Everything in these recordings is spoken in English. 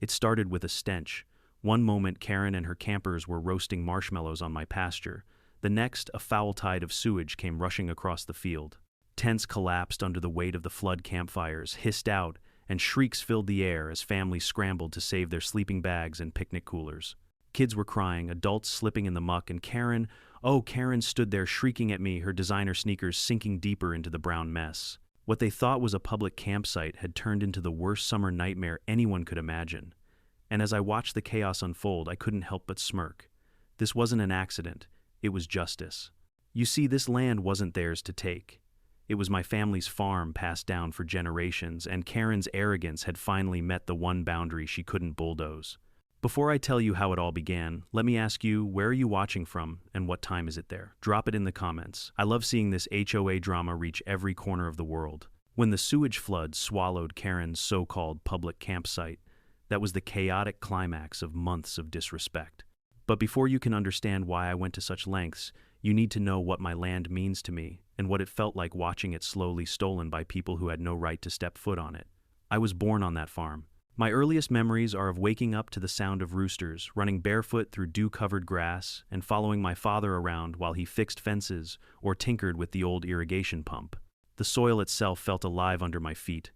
It started with a stench. One moment, Karen and her campers were roasting marshmallows on my pasture. The next, a foul tide of sewage came rushing across the field. Tents collapsed under the weight of the flood, campfires hissed out, and shrieks filled the air as families scrambled to save their sleeping bags and picnic coolers. Kids were crying, adults slipping in the muck, and Karen stood there shrieking at me, her designer sneakers sinking deeper into the brown mess. What they thought was a public campsite had turned into the worst summer nightmare anyone could imagine. And as I watched the chaos unfold, I couldn't help but smirk. This wasn't an accident, it was justice. You see, this land wasn't theirs to take. It was my family's farm, passed down for generations, and Karen's arrogance had finally met the one boundary she couldn't bulldoze. Before I tell you how it all began, let me ask you, where are you watching from and what time is it there? Drop it in the comments. I love seeing this HOA drama reach every corner of the world. When the sewage flood swallowed Karen's so-called public campsite, that was the chaotic climax of months of disrespect. But before you can understand why I went to such lengths, you need to know what my land means to me and what it felt like watching it slowly stolen by people who had no right to step foot on it. I was born on that farm. My earliest memories are of waking up to the sound of roosters, running barefoot through dew-covered grass, and following my father around while he fixed fences or tinkered with the old irrigation pump. The soil itself felt alive under my feet.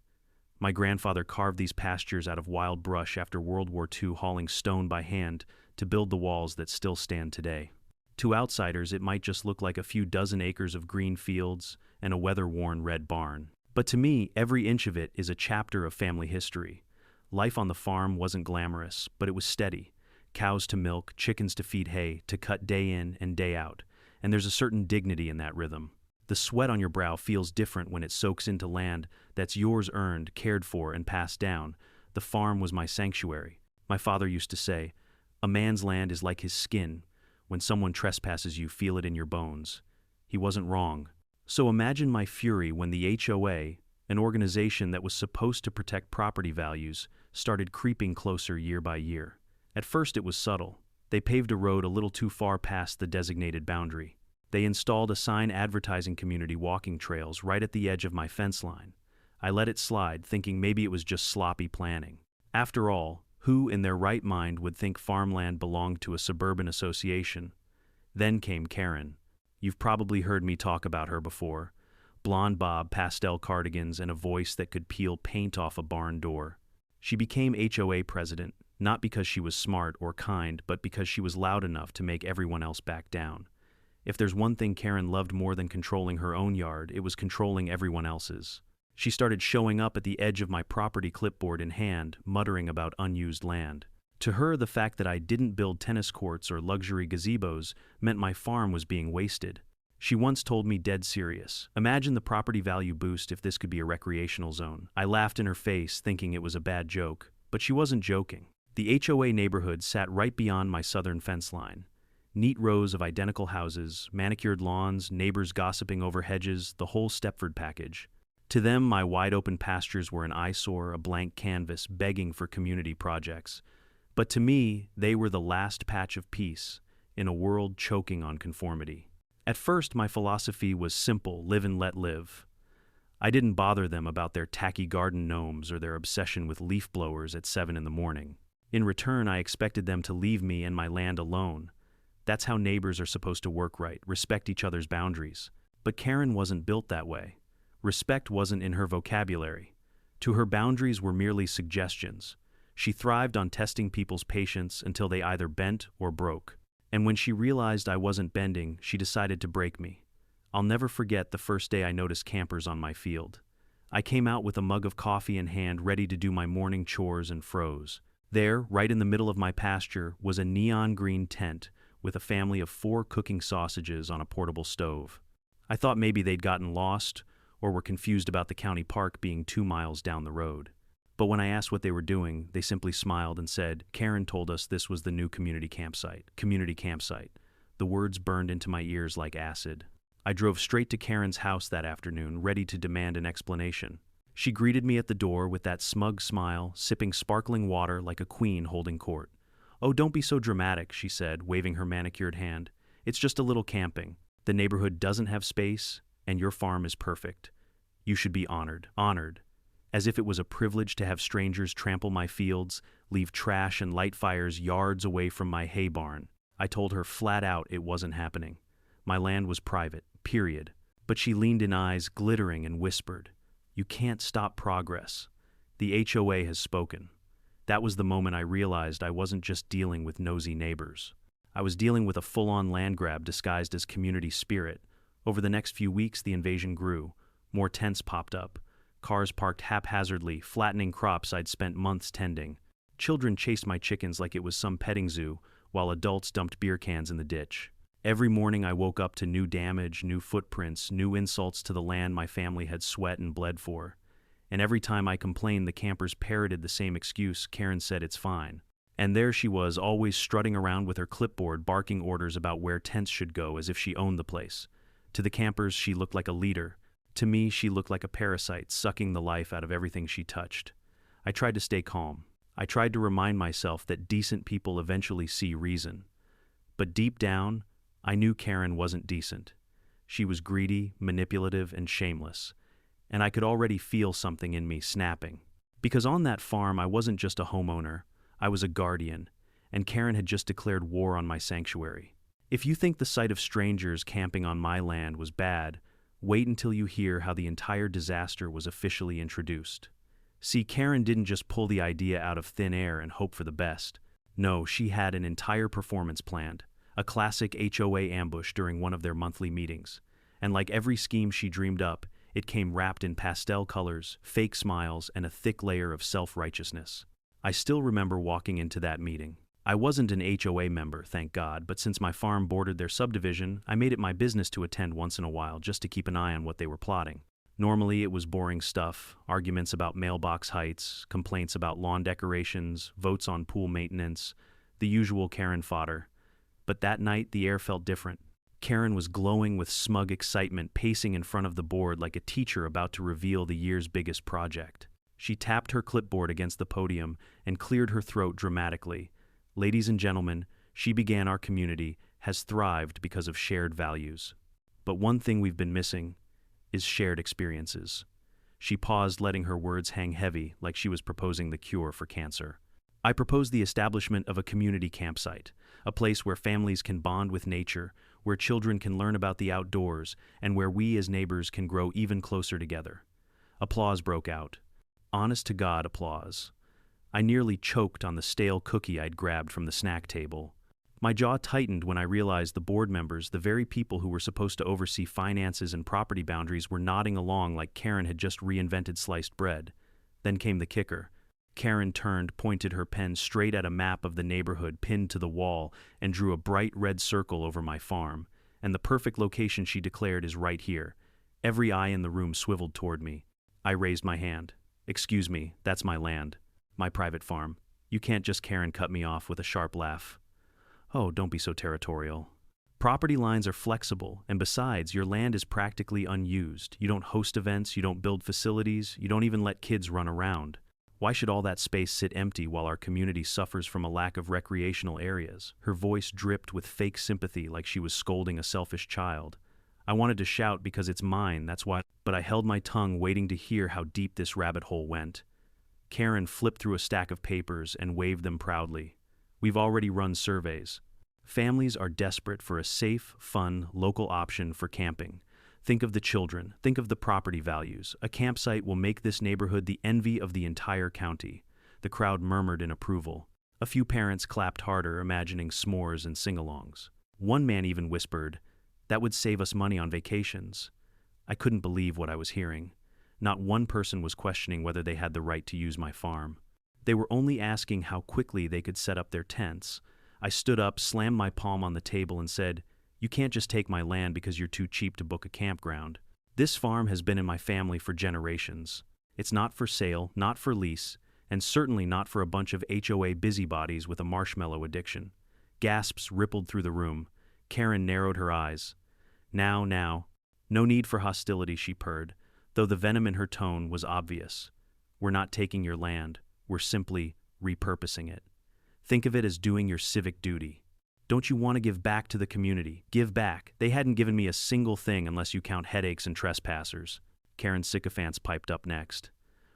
My grandfather carved these pastures out of wild brush after World War II, hauling stone by hand to build the walls that still stand today. To outsiders, it might just look like a few dozen acres of green fields and a weather-worn red barn. But to me, every inch of it is a chapter of family history. Life on the farm wasn't glamorous, but it was steady. Cows to milk, chickens to feed hay, to cut day in and day out. And there's a certain dignity in that rhythm. The sweat on your brow feels different when it soaks into land that's yours, earned, cared for, and passed down. The farm was my sanctuary. My father used to say, "A man's land is like his skin. When someone trespasses you, feel it in your bones." He wasn't wrong. So imagine my fury when the HOA, an organization that was supposed to protect property values, started creeping closer year by year. At first it was subtle. They paved a road a little too far past the designated boundary. They installed a sign advertising community walking trails right at the edge of my fence line. I let it slide, thinking maybe it was just sloppy planning. After all, who in their right mind would think farmland belonged to a suburban association? Then came Karen. You've probably heard me talk about her before. Blonde bob, pastel cardigans, and a voice that could peel paint off a barn door. She became HOA president, not because she was smart or kind, but because she was loud enough to make everyone else back down. If there's one thing Karen loved more than controlling her own yard, it was controlling everyone else's. She started showing up at the edge of my property, clipboard in hand, muttering about unused land. To her, the fact that I didn't build tennis courts or luxury gazebos meant my farm was being wasted. She once told me, dead serious, "Imagine the property value boost if this could be a recreational zone." I laughed in her face, thinking it was a bad joke, but she wasn't joking. The HOA neighborhood sat right beyond my southern fence line. Neat rows of identical houses, manicured lawns, neighbors gossiping over hedges, the whole Stepford package. To them, my wide-open pastures were an eyesore, a blank canvas, begging for community projects. But to me, they were the last patch of peace in a world choking on conformity. At first, my philosophy was simple: live and let live. I didn't bother them about their tacky garden gnomes or their obsession with leaf blowers at 7 in the morning. In return, I expected them to leave me and my land alone. That's how neighbors are supposed to work, right? Respect each other's boundaries. But Karen wasn't built that way. Respect wasn't in her vocabulary. To her, boundaries were merely suggestions. She thrived on testing people's patience until they either bent or broke. And when she realized I wasn't bending, she decided to break me. I'll never forget the first day I noticed campers on my field. I came out with a mug of coffee in hand, ready to do my morning chores, and froze. There, right in the middle of my pasture, was a neon green tent with a family of 4 cooking sausages on a portable stove. I thought maybe they'd gotten lost or were confused about the county park being 2 miles down the road. But when I asked what they were doing, they simply smiled and said, "Karen told us this was the new community campsite." Community campsite. The words burned into my ears like acid. I drove straight to Karen's house that afternoon, ready to demand an explanation. She greeted me at the door with that smug smile, sipping sparkling water like a queen holding court. "Oh, don't be so dramatic," she said, waving her manicured hand. "It's just a little camping. The neighborhood doesn't have space, and your farm is perfect. You should be honored." Honored. As if it was a privilege to have strangers trample my fields, leave trash and light fires yards away from my hay barn. I told her flat out it wasn't happening. My land was private, period. But she leaned in, eyes glittering, and whispered, "You can't stop progress. The HOA has spoken." That was the moment I realized I wasn't just dealing with nosy neighbors. I was dealing with a full-on land grab disguised as community spirit. Over the next few weeks, the invasion grew. More tents popped up. Cars parked haphazardly, flattening crops I'd spent months tending. Children chased my chickens like it was some petting zoo, while adults dumped beer cans in the ditch. Every morning I woke up to new damage, new footprints, new insults to the land my family had sweat and bled for. And every time I complained, the campers parroted the same excuse. Karen said it's fine. And there she was, always strutting around with her clipboard, barking orders about where tents should go as if she owned the place. To the campers, she looked like a leader. To me, she looked like a parasite, sucking the life out of everything she touched. I tried to stay calm. I tried to remind myself that decent people eventually see reason. But deep down, I knew Karen wasn't decent. She was greedy, manipulative, and shameless. And I could already feel something in me snapping. Because on that farm, I wasn't just a homeowner, I was a guardian, and Karen had just declared war on my sanctuary. If you think the sight of strangers camping on my land was bad, wait until you hear how the entire disaster was officially introduced. See, Karen didn't just pull the idea out of thin air and hope for the best. No, she had an entire performance planned, a classic HOA ambush during one of their monthly meetings. And like every scheme she dreamed up, it came wrapped in pastel colors, fake smiles, and a thick layer of self-righteousness. I still remember walking into that meeting. I wasn't an HOA member, thank God, but since my farm bordered their subdivision, I made it my business to attend once in a while just to keep an eye on what they were plotting. Normally, it was boring stuff, arguments about mailbox heights, complaints about lawn decorations, votes on pool maintenance, the usual Karen fodder. But that night, the air felt different. Karen was glowing with smug excitement, pacing in front of the board like a teacher about to reveal the year's biggest project. She tapped her clipboard against the podium and cleared her throat dramatically. "Ladies and gentlemen, she began our community, has thrived because of shared values. But one thing we've been missing is shared experiences." She paused, letting her words hang heavy, like she was proposing the cure for cancer. "I propose the establishment of a community campsite, a place where families can bond with nature, where children can learn about the outdoors, and where we as neighbors can grow even closer together." Applause broke out. Honest-to-God applause. I nearly choked on the stale cookie I'd grabbed from the snack table. My jaw tightened when I realized the board members, the very people who were supposed to oversee finances and property boundaries, were nodding along like Karen had just reinvented sliced bread. Then came the kicker. Karen turned, pointed her pen straight at a map of the neighborhood pinned to the wall, and drew a bright red circle over my farm. And the perfect location, she declared, is right here. Every eye in the room swiveled toward me. I raised my hand. "Excuse me, that's my land. My private farm. You can't just," Karen cut me off with a sharp laugh. "Oh, don't be so territorial. Property lines are flexible, and besides, your land is practically unused. You don't host events, you don't build facilities, you don't even let kids run around. Why should all that space sit empty while our community suffers from a lack of recreational areas?" Her voice dripped with fake sympathy, like she was scolding a selfish child. I wanted to shout because it's mine, that's why, but I held my tongue, waiting to hear how deep this rabbit hole went. Karen flipped through a stack of papers and waved them proudly. "We've already run surveys. Families are desperate for a safe, fun, local option for camping. Think of the children, think of the property values. A campsite will make this neighborhood the envy of the entire county." The crowd murmured in approval. A few parents clapped harder, imagining s'mores and sing-alongs. One man even whispered, "That would save us money on vacations." I couldn't believe what I was hearing. Not one person was questioning whether they had the right to use my farm. They were only asking how quickly they could set up their tents. I stood up, slammed my palm on the table, and said, "You can't just take my land because you're too cheap to book a campground. This farm has been in my family for generations. It's not for sale, not for lease, and certainly not for a bunch of HOA busybodies with a marshmallow addiction." Gasps rippled through the room. Karen narrowed her eyes. Now. No need for hostility," she purred, though the venom in her tone was obvious. "We're not taking your land. We're simply repurposing it. Think of it as doing your civic duty. Don't you want to give back to the community? Give back. They hadn't given me a single thing unless you count headaches and trespassers." Karen's sycophants piped up next.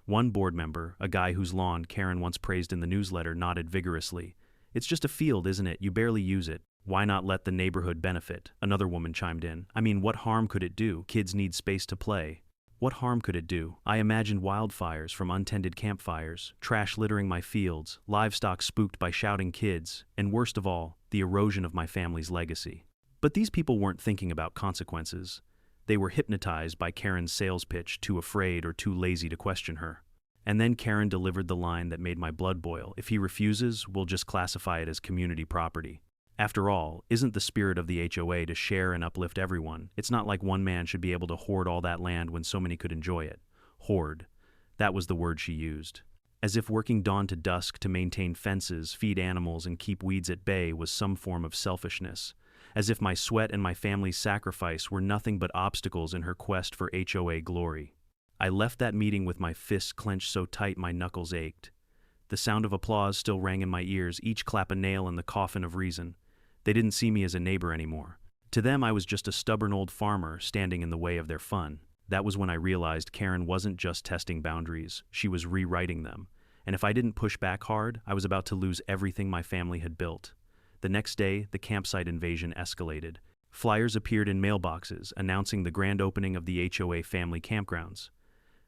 One board member, a guy whose lawn Karen once praised in the newsletter, nodded vigorously. "It's just a field, isn't it? You barely use it. Why not let the neighborhood benefit?" Another woman chimed in. "I mean, what harm could it do? Kids need space to play." What harm could it do? I imagined wildfires from untended campfires, trash littering my fields, livestock spooked by shouting kids, and worst of all, the erosion of my family's legacy. But these people weren't thinking about consequences. They were hypnotized by Karen's sales pitch, too afraid or too lazy to question her. And then Karen delivered the line that made my blood boil. "If he refuses, we'll just classify it as community property." After all, isn't the spirit of the HOA to share and uplift everyone? It's not like one man should be able to hoard all that land when so many could enjoy it. Hoard. That was the word she used. As if working dawn to dusk to maintain fences, feed animals, and keep weeds at bay was some form of selfishness. As if my sweat and my family's sacrifice were nothing but obstacles in her quest for HOA glory. I left that meeting with my fists clenched so tight my knuckles ached. The sound of applause still rang in my ears, each clap a nail in the coffin of reason. They didn't see me as a neighbor anymore. To them, I was just a stubborn old farmer standing in the way of their fun. That was when I realized Karen wasn't just testing boundaries, she was rewriting them. And if I didn't push back hard, I was about to lose everything my family had built. The next day, the campsite invasion escalated. Flyers appeared in mailboxes announcing the grand opening of the HOA family campgrounds.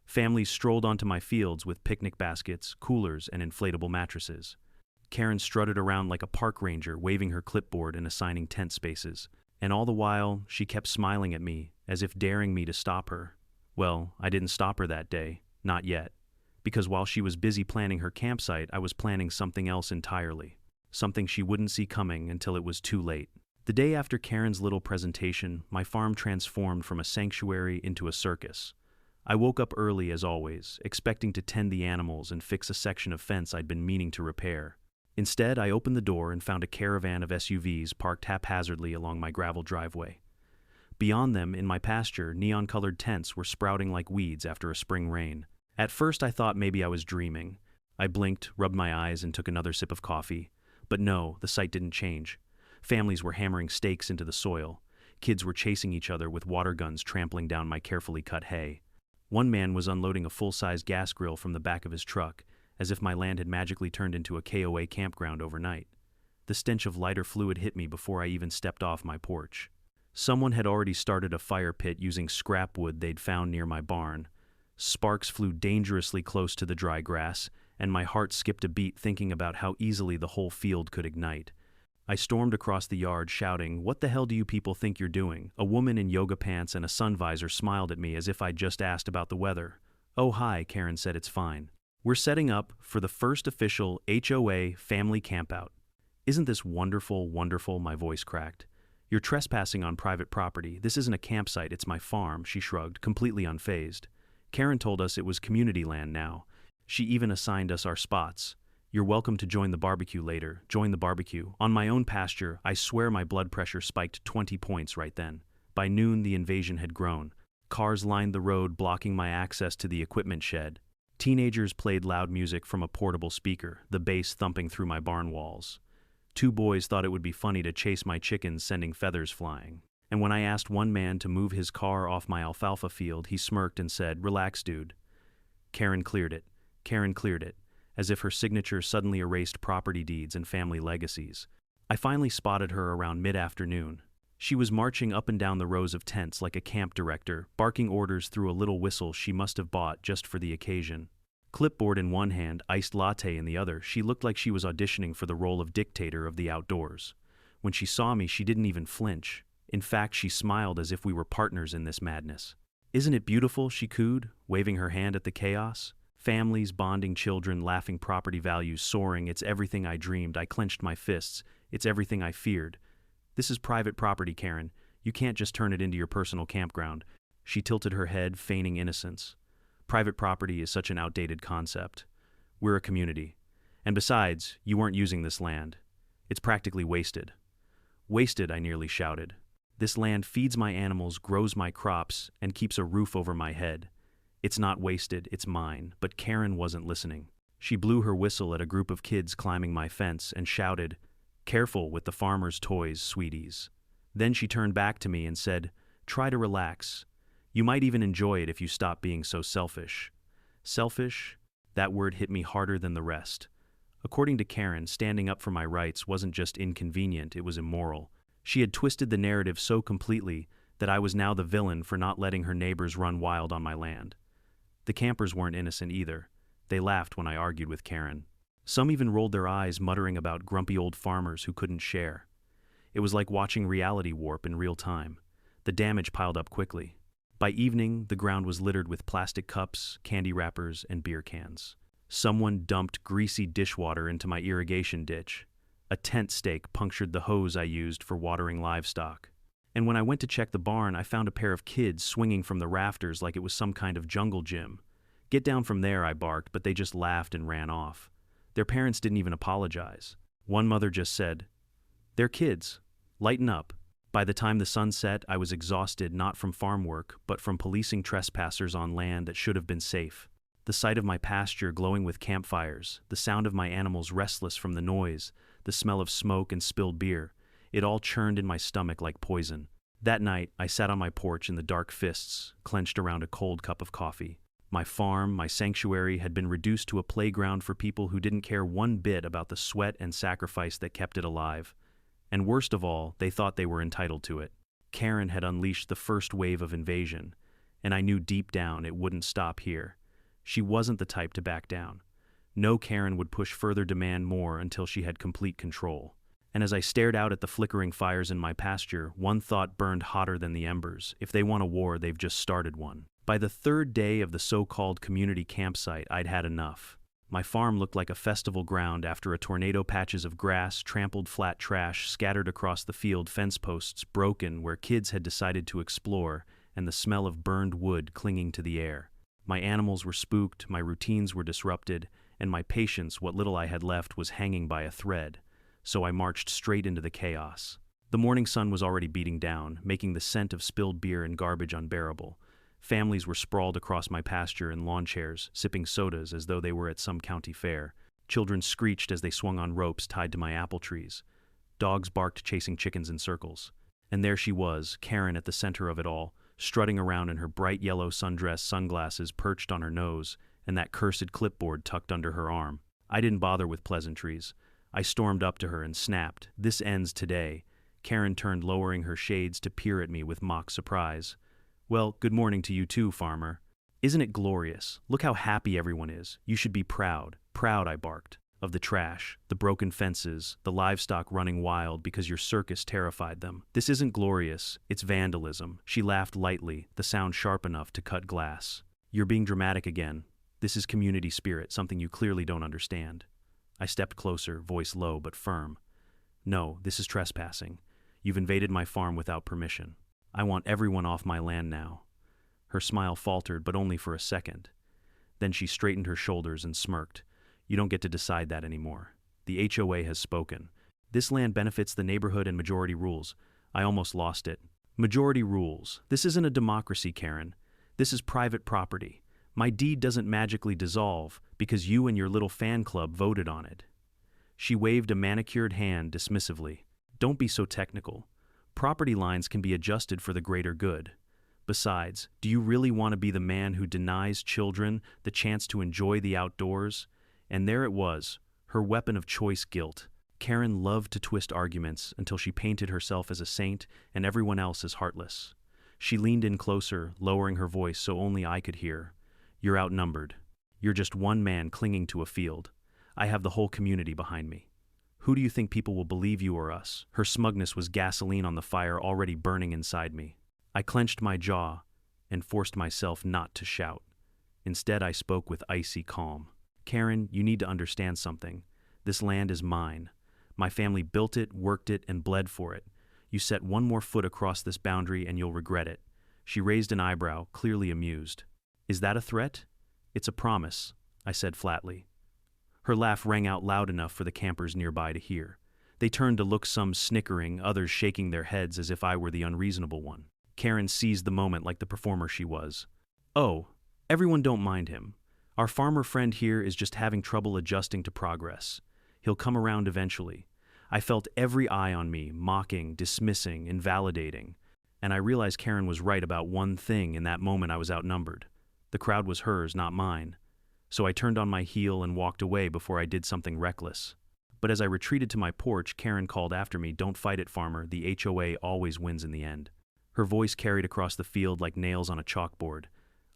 Families strolled onto my fields with picnic baskets, coolers, and inflatable mattresses. Karen strutted around like a park ranger, waving her clipboard and assigning tent spaces. And all the while, she kept smiling at me, as if daring me to stop her. Well, I didn't stop her that day. Not yet. Because while she was busy planning her campsite, I was planning something else entirely. Something she wouldn't see coming until it was too late. The day after Karen's little presentation, my farm transformed from a sanctuary into a circus. I woke up early as always, expecting to tend the animals and fix a section of fence I'd been meaning to repair. Instead, I opened the door and found a caravan of SUVs parked haphazardly along my gravel driveway. Beyond them, in my pasture, neon-colored tents were sprouting like weeds after a spring rain. At first, I thought maybe I was dreaming. I blinked, rubbed my eyes, and took another sip of coffee. But no, the sight didn't change. Families were hammering stakes into the soil. Kids were chasing each other with water guns trampling down my carefully cut hay. One man was unloading a full-size gas grill from the back of his truck, as if my land had magically turned into a KOA campground overnight. The stench of lighter fluid hit me before I even stepped off my porch. Someone had already started a fire pit using scrap wood they'd found near my barn. Sparks flew dangerously close to the dry grass, and my heart skipped a beat thinking about how easily the whole field could ignite. I stormed across the yard shouting, "What the hell do you people think you're doing?" A woman in yoga pants and a sun visor smiled at me as if I'd just asked about the weather. "Oh hi," Karen said, "it's fine. We're setting up for the first official HOA family campout." "Isn't this wonderful, wonderful?" My voice cracked. "You're trespassing on private property. This isn't a campsite, it's my farm," she shrugged, completely unfazed. Karen told us it was community land now. She even assigned us our spots. "You're welcome to join the barbecue later." Join the barbecue. On my own pasture, I swear my blood pressure spiked 20 points right then. By noon, the invasion had grown. Cars lined the road, blocking my access to the equipment shed. Teenagers played loud music from a portable speaker, the bass thumping through my barn walls. Two boys thought it would be funny to chase my chickens, sending feathers flying. And when I asked one man to move his car off my alfalfa field, he smirked and said, "Relax, dude." Karen cleared it. Karen cleared it, as if her signature suddenly erased property deeds and family legacies. I finally spotted her around mid-afternoon. She was marching up and down the rows of tents like a camp director, barking orders through a little whistle she must have bought just for the occasion. Clipboard in one hand, iced latte in the other, she looked like she was auditioning for the role of dictator of the outdoors. When she saw me, she didn't even flinch. In fact, she smiled as if we were partners in this madness. "Isn't it beautiful?" she cooed, waving her hand at the chaos. Families, bonding children, laughing, property values soaring. It's everything I dreamed. I clenched my fists. It's everything I feared. "This is private property, Karen. You can't just turn it into your personal campground." She tilted her head, feigning innocence. "Private property is such an outdated concept. We're a community. And besides, you weren't using this land. It's practically wasted." "Wasted," I nearly shouted. "This land feeds my animals, grows my crops, and keeps a roof over my head. It's not wasted, it's mine." But Karen wasn't listening. She blew her whistle at a group of kids climbing my fence and shouted, "Careful with the farmer's toys, sweeties." Then she turned back to me and said, "Try to relax. You might even enjoy it if you stop being so selfish." Selfish? That word hit me harder than the rest. According to Karen, standing up for my rights wasn't just inconvenient, it was immoral. She had twisted the narrative so completely that I was now the villain for not letting her neighbors run wild on my land. The campers weren't innocent either. They laughed when I argued with Karen. Some even rolled their eyes, muttering about grumpy old farmers who couldn't share. It was like watching reality warp in real time. The damage piled up quickly. By evening, the ground was littered with plastic cups, candy wrappers, and beer cans. Someone dumped greasy dishwater into my irrigation ditch. A tent stake punctured the hose I used for watering livestock. And when I went to check the barn, I found a pair of kids swinging from the rafters like it was some kind of jungle gym. "Get down from there," I barked, but they just laughed and ran off. Their parents didn't even apologize. One mother just said, "They're kids. Lighten up." By the time the sun set, I was exhausted not from farm work, but from policing trespassers on land that should have been safe. The sight of my pasture glowing with campfires, the sound of my animals restless from the noise, the smell of smoke and spilled beer, it all churned in my stomach like poison. That night, I sat on my porch in the dark fists, clenched around a cold cup of coffee. My farm, my sanctuary, had been reduced to a playground for people who didn't care one bit about the sweat and sacrifice that kept it alive. And worst of all, they thought they were entitled to it. Karen had unleashed the first wave of invasion, and I knew deep down it wouldn't stop here. She wasn't the type to back down. No Karen would push further, demand more until she had complete control. And as I stared out at the flickering fires in my pasture, one thought burned hotter than the embers. If they want a war, they've just started one. By the third day of the so-called community campsite, I'd had enough. My farm looked like a festival ground after a tornado. Patches of grass, trampled flat trash scattered across the field, fence posts broken where kids had decided to explore, and the smell of burned wood clinging to the air. My animals were spooked, my routines were disrupted, and my patience, what little I had left, was hanging by a thread. So I marched straight into the chaos. The morning sun was already beating down, making the scent of spilled beer and garbage unbearable. Families were sprawled across my pasture in lawn chairs, sipping sodas as though they were at some county fair. Children screeched as they swung on ropes tied to my apple trees. Dogs barked, chasing chickens in circles. And there she was, Karen, at the center of it all, strutting around in her bright yellow sundress, sunglasses perched on her nose, and that cursed clipboard tucked under her arm. I didn't bother with pleasantries. I stormed up to her and snapped, "This ends today." Karen turned, lowering her shades to peer at me with mock surprise. "Well, good morning to you too, farmer. Isn't it glorious? Look how happy everyone is. You should be proud." "Proud," I barked, "of the trash, the broken fences, the livestock running wild because your circus terrified them. This isn't glorious, it's vandalism." She laughed lightly, the sound sharp enough to cut glass. "You're being dramatic again. This is community spirit, something you clearly don't understand." I stepped closer, voice low but firm. "No, this is trespassing. You've invaded my farm without permission. I want everyone off my land now." Her smile faltered, but only for a second. Then she straightened her shoulders and smirked. "You don't get to decide that anymore. The HOA has spoken. This land benefits the neighborhood and majority rules." I almost lost it. "Majority rules. This isn't a democracy, Karen. This is private property. My deed doesn't magically dissolve because you and your little fan club voted on it." She waved a manicured hand dismissively. "Don't be so technical. Property lines can be adjusted for the greater good. Besides, do you really want to be the man who denies children the chance to enjoy the outdoors?" And there it was, her weapon of choice, guilt. Karen loved to twist arguments until she painted herself as a saint and everyone else as heartless. She leaned in closer, lowering her voice so only I could hear. "You're outnumbered. You're just one man clinging to a field. I have the whole community behind me. Who do you think people will believe, you or us?" Her smugness was gasoline on the fire already burning inside me. I clenched my jaw and forced myself not to shout. Instead, I spoke with icy calm. "Karen, you need to understand something. This land is mine. My family built it, worked it, and bled for it. You set one more foot across this boundary and you'll regret it." She raised an eyebrow, clearly amused. "Is that a threat?" "It's a promise," I said flatly. Her laugh rang out loud enough for the campers nearby to hear. They turned to look, some snickering, others shaking their heads as if I were the unreasonable one. Karen seized the moment like the performer she was. "Oh, everyone don't mind him. Our farmer friend here is just having trouble adjusting to progress. He'll come around eventually." I felt every eye on me, mocking, dismissing, invalidating. And I realized Karen was right about one thing. In that moment I was outnumbered. The crowd was hers, not mine. so I turned on my heel and walked away before I did something reckless. But as I retreated to my porch, Karen called after me, "Don't fight it, farmer. The HOA always wins in the end." Her voice carried across the field like nails on a chalkboard.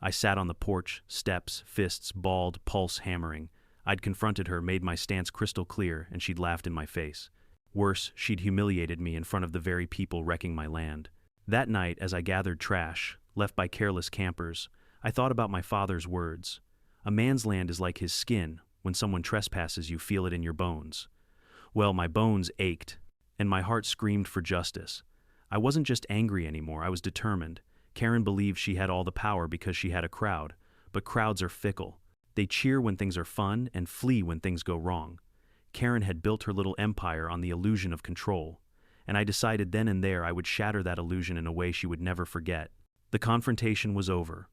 I sat on the porch, steps, fists balled, pulse hammering. I'd confronted her, made my stance crystal clear, and she'd laughed in my face. Worse, she'd humiliated me in front of the very people wrecking my land. That night, as I gathered trash, left by careless campers, I thought about my father's words. A man's land is like his skin. When someone trespasses, you feel it in your bones. Well, my bones ached, and my heart screamed for justice. I wasn't just angry anymore, I was determined. Karen believed she had all the power because she had a crowd, but crowds are fickle. They cheer when things are fun and flee when things go wrong. Karen had built her little empire on the illusion of control, and I decided then and there I would shatter that illusion in a way she would never forget. The confrontation was over.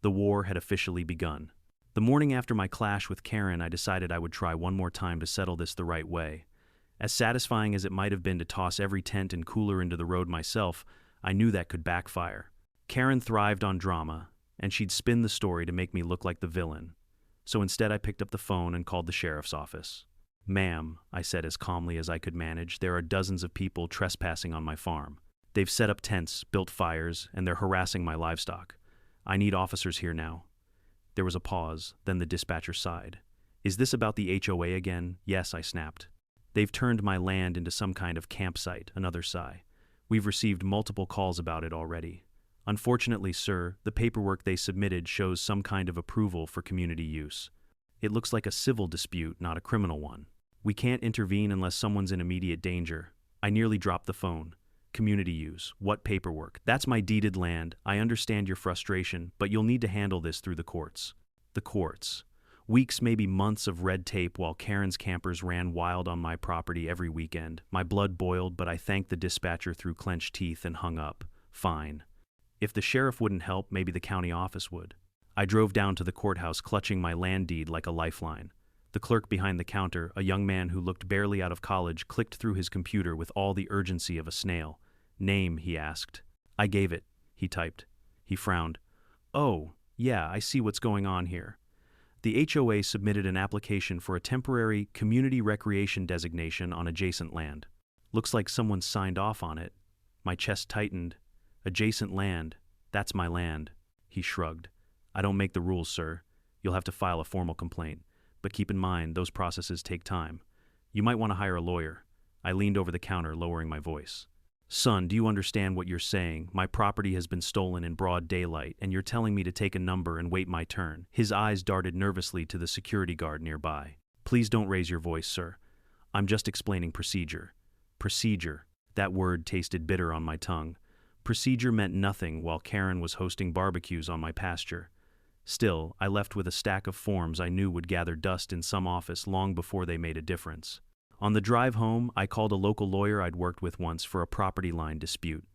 The war had officially begun. The morning after my clash with Karen, I decided I would try one more time to settle this the right way. As satisfying as it might have been to toss every tent and cooler into the road myself, I knew that could backfire. Karen thrived on drama, and she'd spin the story to make me look like the villain. So instead I picked up the phone and called the sheriff's office. "Ma'am," I said as calmly as I could manage, "there are dozens of people trespassing on my farm. They've set up tents, built fires, and they're harassing my livestock. I need officers here now." There was a pause, then the dispatcher sighed. "Is this about the HOA again?" "Yes," I snapped. "They've turned my land into some kind of campsite," another sigh. "We've received multiple calls about it already. Unfortunately, sir, the paperwork they submitted shows some kind of approval for community use. It looks like a civil dispute, not a criminal one. We can't intervene unless someone's in immediate danger." I nearly dropped the phone. "Community use. What paperwork? That's my deeded land. I understand your frustration, but you'll need to handle this through the courts." The courts. Weeks, maybe months of red tape while Karen's campers ran wild on my property every weekend. My blood boiled, but I thanked the dispatcher through clenched teeth and hung up. Fine. If the sheriff wouldn't help, maybe the county office would. I drove down to the courthouse, clutching my land deed like a lifeline. The clerk behind the counter, a young man who looked barely out of college, clicked through his computer with all the urgency of a snail. "Name," he asked. I gave it. He typed. He frowned. "Oh, yeah, I see what's going on here. The HOA submitted an application for a temporary community recreation designation on adjacent land. Looks like someone signed off on it." My chest tightened. "Adjacent land. That's my land." He shrugged. "I don't make the rules, sir. You'll have to file a formal complaint. But keep in mind, those processes take time. You might want to hire a lawyer." I leaned over the counter, lowering my voice. "Son, do you understand what you're saying? My property has been stolen in broad daylight, and you're telling me to take a number and wait my turn." His eyes darted nervously to the security guard nearby. "Please don't raise your voice, sir. I'm just explaining procedure." Procedure. That word tasted bitter on my tongue. Procedure meant nothing while Karen was hosting barbecues on my pasture. Still, I left with a stack of forms I knew would gather dust in some office long before they made a difference. On the drive home, I called a local lawyer I'd worked with once for a property line dispute.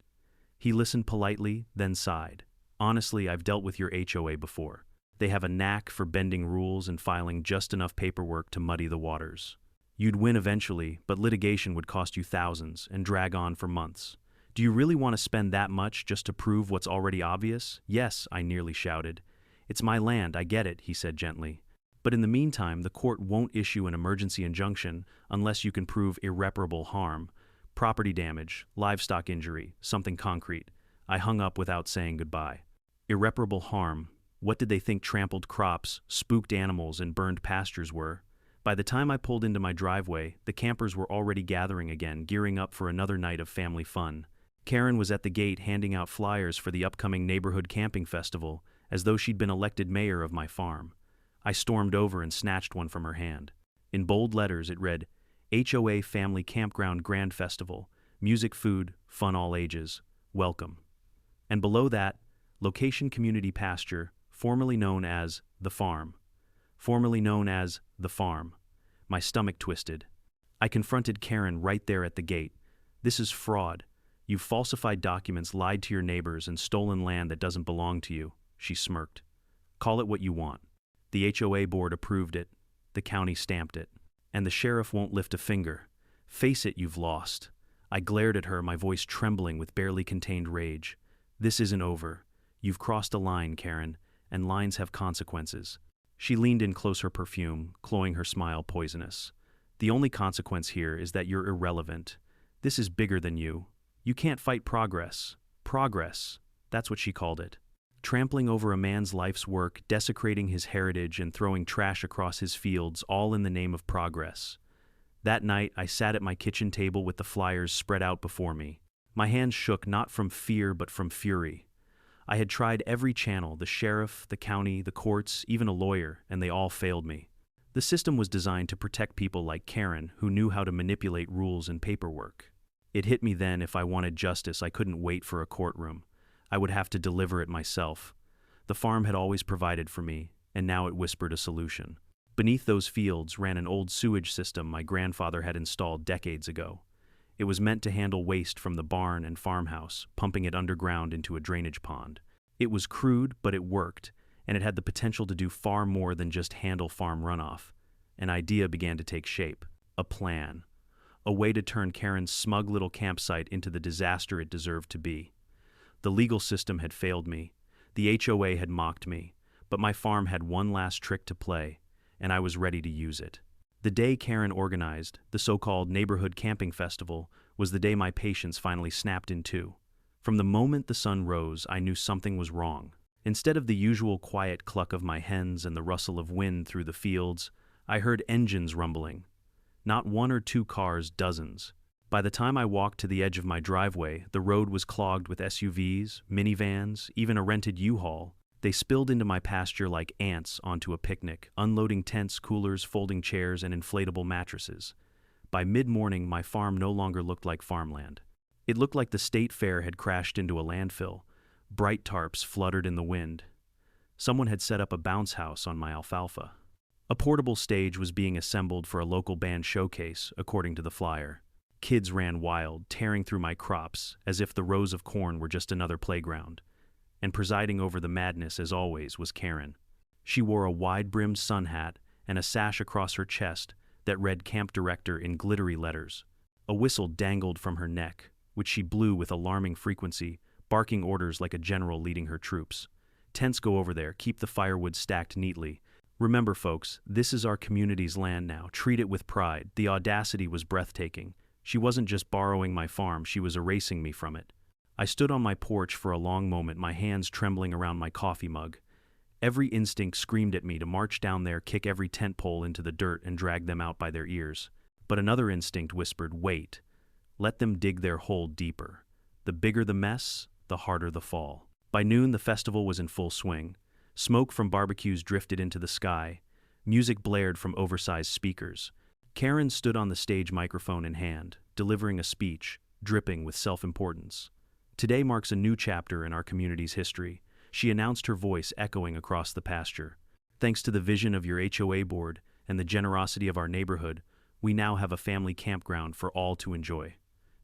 He listened politely, then sighed. "Honestly, I've dealt with your HOA before. They have a knack for bending rules and filing just enough paperwork to muddy the waters. You'd win eventually, but litigation would cost you thousands and drag on for months. Do you really want to spend that much just to prove what's already obvious?" "Yes," I nearly shouted. "It's my land, I get it," he said gently. "But in the meantime, the court won't issue an emergency injunction unless you can prove irreparable harm. Property damage, livestock injury, something concrete." I hung up without saying goodbye. Irreparable harm. What did they think trampled crops, spooked animals, and burned pastures were? By the time I pulled into my driveway, the campers were already gathering again, gearing up for another night of family fun. Karen was at the gate handing out flyers for the upcoming neighborhood camping festival, as though she'd been elected mayor of my farm. I stormed over and snatched one from her hand. In bold letters it read, "HOA Family Campground Grand Festival. Music, food, fun all ages. Welcome." And below that, "Location Community Pasture, formerly known as The Farm." Formerly known as The Farm. My stomach twisted. I confronted Karen right there at the gate. "This is fraud. You've falsified documents, lied to your neighbors, and stolen land that doesn't belong to you." She smirked. "Call it what you want. The HOA board approved it. The county stamped it. And the sheriff won't lift a finger. Face it, you've lost." I glared at her, my voice trembling with barely contained rage. "This isn't over. You've crossed a line, Karen, and lines have consequences. She leaned in close, her perfume, cloying, her smile poisonous. The only consequence here is that you're irrelevant. This is bigger than you. You can't fight progress. Progress, that's what she called it. Trampling over a man's life's work, desecrating his heritage, and throwing trash across his fields, all in the name of progress. That night, I sat at my kitchen table with the flyers spread out before me. My hands shook not from fear but from fury. I had tried every channel, the sheriff, the county, the courts, even a lawyer, and they all failed me. The system was designed to protect people like Karen, who knew how to manipulate rules and paperwork. It hit me then, if I wanted justice, I couldn't wait for a courtroom. I would have to deliver it myself. The farm had always provided for me, and now it whispered a solution. Beneath those fields ran an old sewage system my grandfather had installed decades ago. It was meant to handle waste from the barn and farmhouse, pumping it underground into a drainage pond. It was crude, but it worked, and it had the potential to do far more than just handle farm runoff. An idea began to take shape. A plan. A way to turn Karen's smug little campsite into the disaster it deserved to be. The legal system had failed me. The HOA had mocked me. But my farm had one last trick to play, and I was ready to use it. The day Karen organized, the so-called neighborhood camping festival, was the day my patience finally snapped in two. From the moment the sun rose, I knew something was wrong. Instead of the usual quiet cluck of my hens and the rustle of wind through the fields, I heard engines rumbling. Not one or two cars, dozens. By the time I walked to the edge of my driveway, the road was clogged with SUVs, minivans, even a rented U-Haul. They spilled into my pasture like ants onto a picnic, unloading tents, coolers, folding chairs, and inflatable mattresses. By mid-morning, my farm no longer looked like farmland. It looked like the state fair had crashed into a landfill. Bright tarps fluttered in the wind. Someone had set up a bounce house on my alfalfa. A portable stage was being assembled for a local band showcase, according to the flyer. Kids ran wild, tearing through my crops, as if the rows of corn were just another playground. And presiding over the madness, as always, was Karen. She wore a wide-brimmed sun hat and a sash across her chest that read Camp Director in glittery letters. A whistle dangled from her neck, which she blew with alarming frequency, barking orders like a general leading her troops. Tents go over there, keep the firewood stacked neatly. Remember, folks, this is our community's land now. Treat it with pride. The audacity was breathtaking. She wasn't just borrowing my farm, she was erasing me from it. I stood on my porch for a long moment, my hands trembling around my coffee mug. Every instinct screamed at me to march down there, kick every tent pole into the dirt, and drag them out by their ears. But another instinct whispered, wait. Let them dig their hole deeper. The bigger the mess, the harder the fall. By noon, the festival was in full swing. Smoke from barbecues drifted into the sky. Music blared from oversized speakers. Karen stood on the stage, microphone in hand, delivering a speech, dripping with self-importance. Today marks a new chapter in our community's history, she announced, her voice echoing across the pasture. Thanks to the vision of your HOA board and the generosity of our neighborhood, we now have a family campground for all to enjoy.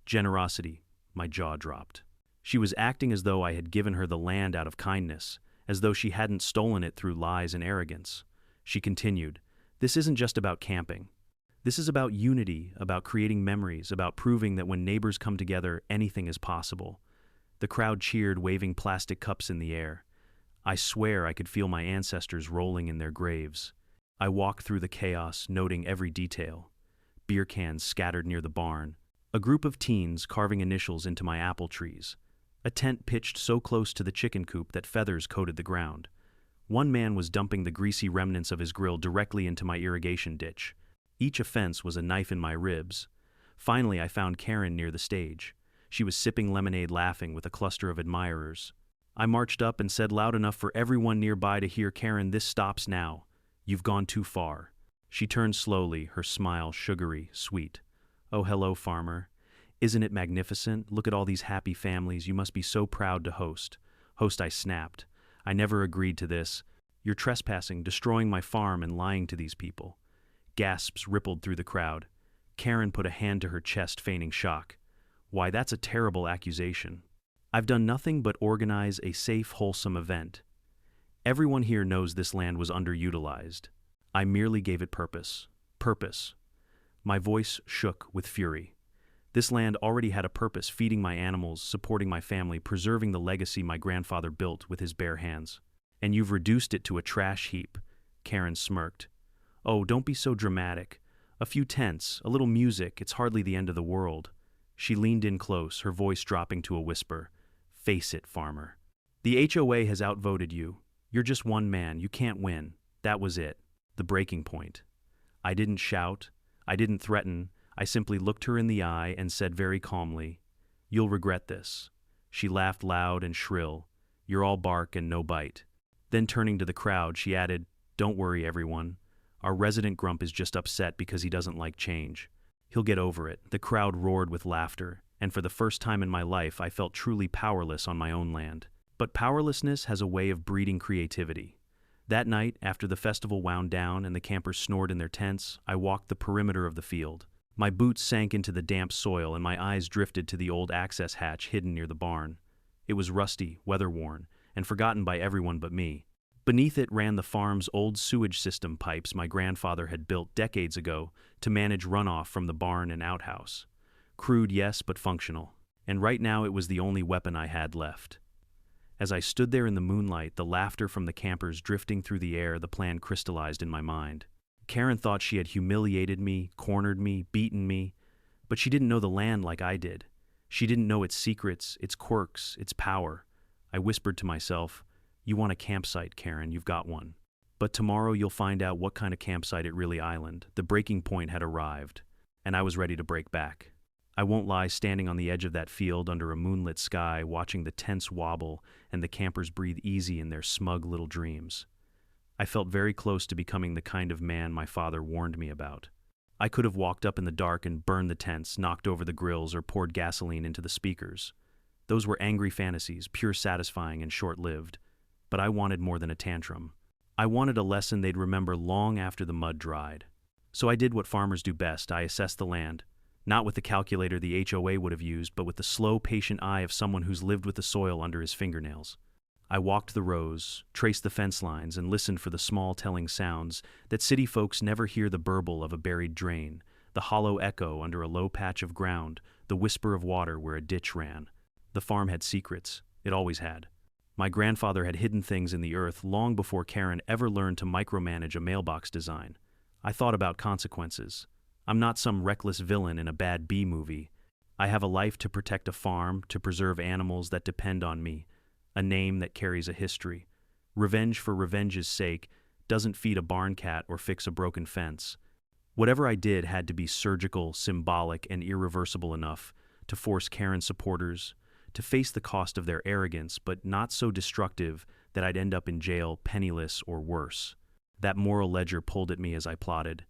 Generosity, my jaw dropped. She was acting as though I had given her the land out of kindness, as though she hadn't stolen it through lies and arrogance. She continued, this isn't just about camping. This is about unity, about creating memories, about proving that when neighbors come together, anything is possible. The crowd cheered, waving plastic cups in the air. I swear I could feel my ancestors rolling in their graves. I walked through the chaos, noting every detail. Beer cans scattered near the barn. A group of teens carving initials into my apple trees. A tent pitched so close to the chicken coop that feathers coated the ground. One man was dumping the greasy remnants of his grill directly into my irrigation ditch. Each offense was a knife in my ribs. Finally, I found Karen near the stage. She was sipping lemonade, laughing with a cluster of admirers. I marched up and said loud enough for everyone nearby to hear, Karen, this stops now. You've gone too far. She turned slowly, her smile sugary, sweet. Oh, hello, farmer. Isn't it magnificent? Look at all these happy families you must be so proud to host. Host, I snapped. I never agreed to this. You're trespassing, destroying my farm, and lying to these people. Gasps rippled through the crowd. Karen put a hand to her chest, feigning shock. Why, that's a terrible accusation. I've done nothing but organize a safe, wholesome event. Everyone here knows this land was underutilized. I merely gave it purpose. Purpose. My voice shook with fury. This land already had a purpose, feeding my animals, supporting my family, preserving the legacy my grandfather built with his bare hands. And you've reduced it to a trash heap. Karen smirked. Oh, don't be so dramatic. A few tents, a little music, it's hardly the end of the world. She leaned in close, her voice dropping to a whisper. Face it, farmer. The HOA has outvoted you. You're just one man, you can't win. That was it. The breaking point. I didn't shout. I didn't threaten. I simply looked her in the eye and said very calmly, You'll regret this. She laughed loud and shrill. You're all bark and no bite. Then turning to the crowd, she added, Don't worry, everyone. Our resident grump is just upset because he doesn't like change. He'll get over it. The crowd roared with laughter, and for the first time in my life I felt truly powerless on my own land. But powerlessness has a way of breeding creativity. That night, after the festival wound down and the campers snored in their tents, I walked the perimeter of the field. My boots sank into the damp soil and my eyes drifted to the old access hatch hidden near the barn. It was rusty, weather-worn, and forgotten by everyone but me. Beneath it ran the farm's old sewage system pipes my grandfather had built decades ago to manage runoff from the barn and outhouse. Crude, yes, but functional. And right now it was the only weapon I had left. As I stood there in the moonlight, the laughter from the campers drifting through the air, the plan crystallized in my mind. Karen thought she had humiliated me, cornered me, beaten me, but she didn't know the land like I did. She didn't know its secrets, its quirks, its power. I whispered to myself, You want a campsite, Karen, you've got one. But tomorrow you'll find out what kind of campsite it really island. The breaking point had arrived, and I was ready to break back. I won't lie, standing on the edge of that field under a moonlit sky, watching the tents wobble and the campers breathe easy in their smug little dreams. I felt very close to becoming the kind of man my father warned me about. I could have walked up in the dark and burned the tents, knocked over the grills, or poured gasoline into the speakers. Those were angry fantasies, pure satisfying and short-lived. But I wanted more than a tantrum. I wanted a lesson they'd remember long after the mud dried. So I did what farmers do best. I assessed the land, not with the calculator the HOA would have used, but with the slow, patient eye of someone who's lived with the soil under his fingernails. I walked the rows, traced the fence lines, and listened for the small telling sounds that city folks never hear: the burble of a buried drain, the hollow echo under a low patch of ground, the whisper of water where a ditch ran. The farm had secrets. It always had. My grandfather had hidden things in the earth long before Karen ever learned to micromanage a mailbox design. I thought about consequences. I'm not some reckless villain in a bad B-movie. I have a life to protect, a farm, to preserve animals that depend on me, a name that carries a history. Revenge for revenge's sake doesn't feed a barn cat or fix a broken fence. Whatever I did had to be surgical, symbolic, and irreversible enough to force Karen's supporters to face the cost of their arrogance, but not so destructive that I'd end up in jail, penniless, or worse. That moral ledger pulled at me as I plotted.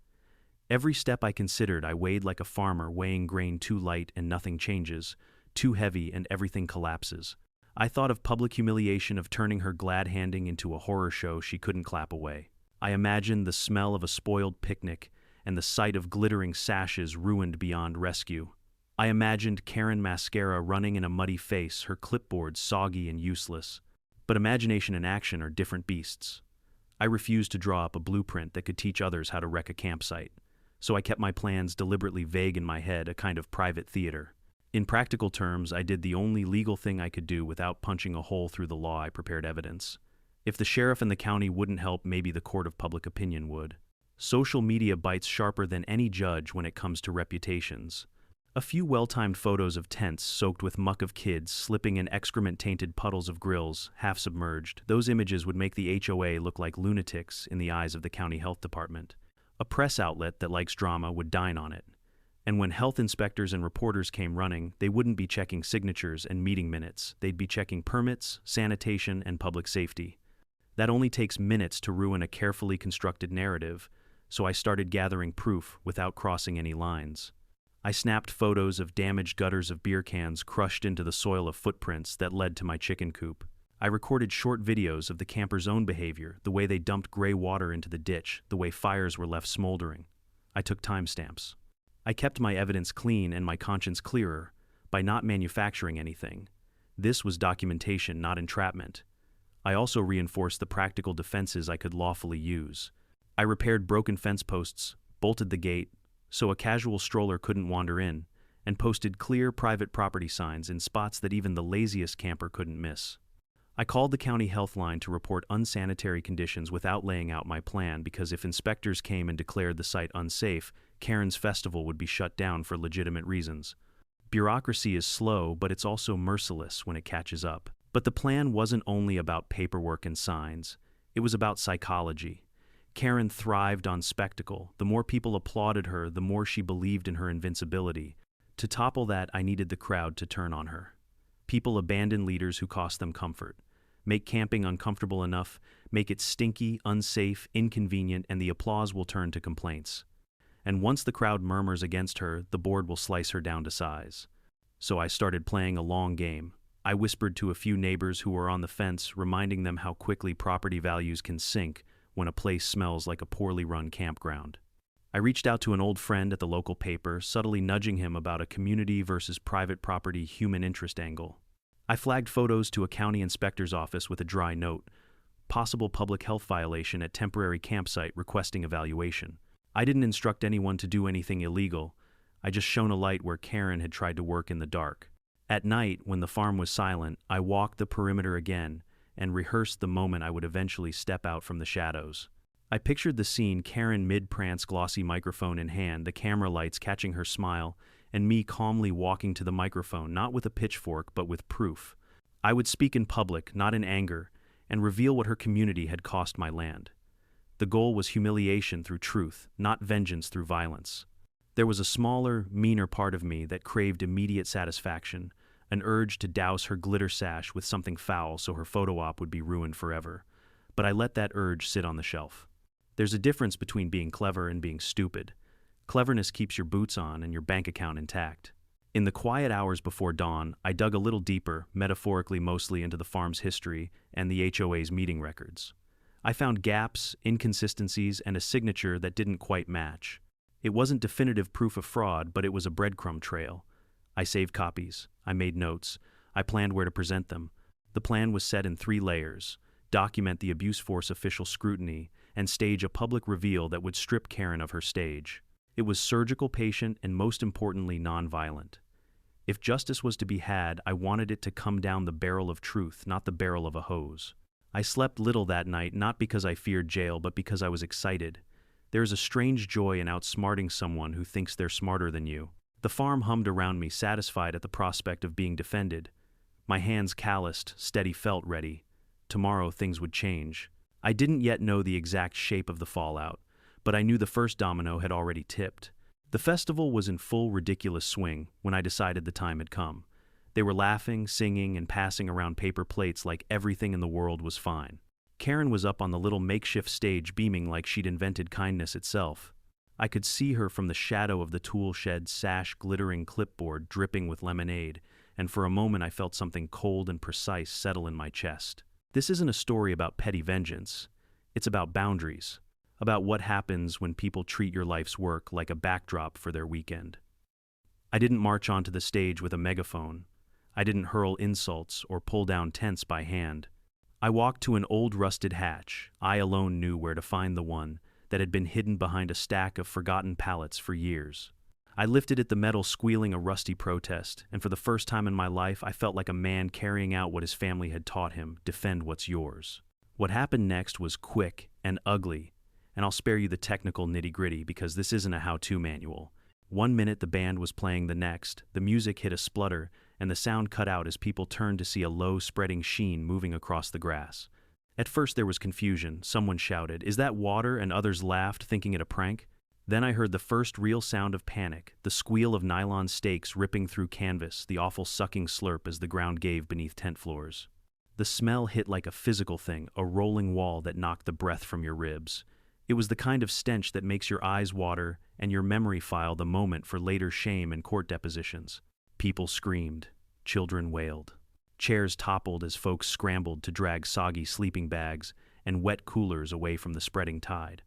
Every step I considered I weighed like a farmer weighing grain too light and nothing changes, too heavy and everything collapses. I thought of public humiliation, of turning her glad-handing into a horror show she couldn't clap away. I imagined the smell of a spoiled picnic and the sight of glittering sashes ruined beyond rescue. I imagined Karen mascara running in a muddy face, her clipboard soggy and useless. But imagination and action are different beasts. I refused to draw up a blueprint that could teach others how to wreck a campsite, so I kept my plans deliberately vague in my head, a kind of private theater. In practical terms, I did the only legal thing I could do without punching a hole through the law. I prepared evidence. If the sheriff and the county wouldn't help, maybe the court of public opinion would. Social media bites sharper than any judge when it comes to reputations. A few well-timed photos of tents soaked with muck of kids slipping in excrement-tainted puddles of grills, half submerged, those images would make the HOA look like lunatics in the eyes of the county health department. A press outlet that likes drama would dine on it. And when health inspectors and reporters came running, they wouldn't be checking signatures and meeting minutes. They'd be checking permits, sanitation, and public safety. That only takes minutes to ruin a carefully constructed narrative, so I started gathering proof without crossing any lines. I snapped photos of damaged gutters of beer cans crushed into the soil, of footprints that led to my chicken coop. I recorded short videos of the campers' own behavior, the way they dumped gray water into the ditch, the way fires were left smoldering. I took timestamps. I kept my evidence clean and my conscience clearer by not manufacturing anything. This was documentation, not entrapment. I also reinforced the practical defenses I could lawfully use. I repaired broken fence posts, bolted the gate so a casual stroller couldn't wander in, and posted clear private property signs in spots that even the laziest camper couldn't miss. I called the county health line to report unsanitary conditions without laying out my plan because if inspectors came and declared the site unsafe, Karen's festival would be shut down for legitimate reasons. Bureaucracy is slow, but it's also merciless when it catches up. But the plan wasn't only about paperwork and signs. It was about psychology. Karen thrived on spectacle. The more people applauded her, the more she believed in her invincibility. To topple that, I needed the crowd to turn on her. People abandon leaders who cost them comfort. Make camping uncomfortable enough, make it stinky, unsafe, inconvenient, and the applause will turn to complaints. And once the crowd murmurs against her, the board will slice her down to size. So I started playing a long game. I whispered to a few neighbors who were on the fence, reminding them how quickly property values can sink when a place smells like a poorly run campground. I reached out to an old friend at the local paper, subtly nudging him about a community versus private property human interest angle. I flagged photos to a county inspector's office with a dry note, possible public health violation at temporary campsite requesting evaluation. I didn't instruct anyone to do anything illegal. I just shone a light where Karen had tried to work in the dark. At night, when the farm was silent, I walked the perimeter again and rehearsed the moment I would eventually step out from the shadows. I pictured the scene, Karen mid-prance, glossy microphone in hand, the camera lights catching her smile, and me calmly walking to the microphone, not with a pitchfork, but with proof. I would speak in public, not in anger, and reveal what her community had cost my land. The goal was humiliation through truth, not vengeance through violence. There was a smaller, meaner part of me that craved immediate satisfaction, an urge to douse her glitter sash with something foul so her photo op would be ruined forever. But I let that urge sit on the shelf. There's a difference between being clever and being stupid. Cleverness keeps your boots on and your bank account intact. In the quiet hours before dawn, I dug a little deeper, metaphorically mostly, into the farm's history and the HOA's meeting records. I found gaps, inconsistencies, and a signature that didn't quite match. It wasn't definitive proof of fraud, but it was a breadcrumb trail. I saved copies. I made notes. I planned where to present them. The plan was set in 3 layers: document the abuse force official scrutiny, and stage a public reveal that would strip Karen of her stage. It was surgical, patient, and most importantly, nonviolent. If justice was to be had, I wanted it to come down the barrel of truth, not the barrel of a hose. I slept little that night, not because I feared jail, but because I was excited. There is a strange joy in outsmarting someone who thinks they're smarter than you. The farm hummed around me, satisfied at the prospect of being defended. My hands calloused, steady felt ready. Tomorrow things would change. I didn't yet know the exact shape of the fallout, but I knew the first domino had already tipped. The festival was in full ridiculous swing when I decided the time had come. They were laughing, singing, and passing around paper plates like everything in the world was fine. Karen was up on the little makeshift stage, beaming like she'd invented kindness itself. I could see her from the shadow of the tool shed, sash glittering, clipboard dripping with lemonade, and for a moment I felt something cold and precise settle in my chest. This isn't a story about petty vengeance. It's about boundaries, about what happens when people treat your life's work like a backdrop for their weekend. I didn't march onto the stage with a megaphone. I didn't hurl insults or pull down tents by hand. I walked to an old rusted hatch. I alone knew where to find the one that had been hidden behind a stack of forgotten pallets for years. I lifted at the metal, squealing a rusty protest, and for the first time in my life, I felt like a man carrying out what his family had taught him: defend what's yours. What happened next was quick and ugly, and I'll spare you the technical nitty-gritty because this isn't a how-to manual. 1 minute the band was playing, the next, the music hit a splutter, and the sound cut out as people turned to see a low, spreading sheen moving across the grass. At first there was confusion. Someone shouted, "Is that water?" and others laughed, thinking it a prank. Then I heard the first real sound of panic, the squeal of nylon stakes ripping through canvas, the awful sucking slurp as the ground gave beneath tent floors. The smell hit like a physical thing, a rolling wall that knocked the breath from your ribs. It was the kind of stench that makes your eyes water and your memory file the moment for later shame and court depositions. People screamed. Children wailed. Chairs toppled as folks scrambled to drag soggy sleeping bags and wet coolers away from the spreading tide.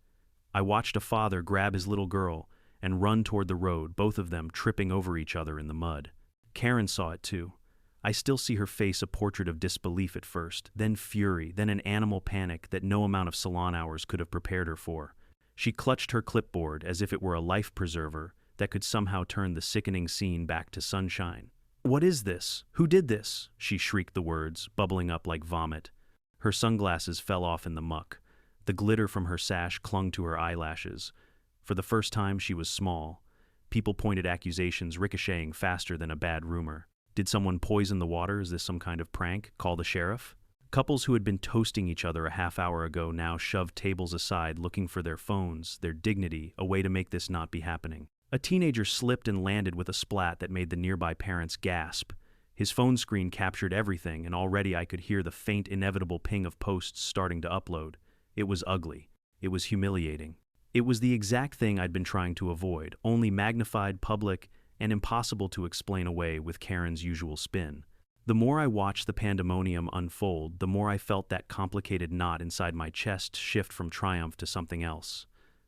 I watched a father grab his little girl and run toward the road, both of them tripping over each other in the mud. Karen saw it too. I still see her face, a portrait of disbelief at first, then fury, then an animal panic that no amount of salon hours could have prepared her for. She clutched her clipboard as if it were a life preserver that could somehow turn the sickening scene back to sunshine. "What is this? Who did this?" She shrieked the words, bubbling up like vomit. Her sunglasses fell off in the muck. The glitter from her sash clung to her eyelashes. For the first time, she was small. People pointed accusations ricocheting faster than a bad rumor. Did someone poison the water? Is this some kind of prank? Call the sheriff? Couples who had been toasting each other a half hour ago now shoved tables aside, looking for their phones, their dignity, a way to make this not be happening. A teenager slipped and landed with a splat that made the nearby parents gasp. His phone screen captured everything, and already I could hear the faint, inevitable ping of posts starting to upload. It was ugly. It was humiliating. It was the exact thing I'd been trying to avoid, only magnified, public, and impossible to explain away with Karen's usual spin. The more I watched the pandemonium unfold, the more I felt that complicated knot inside my chest shift from triumph to something else.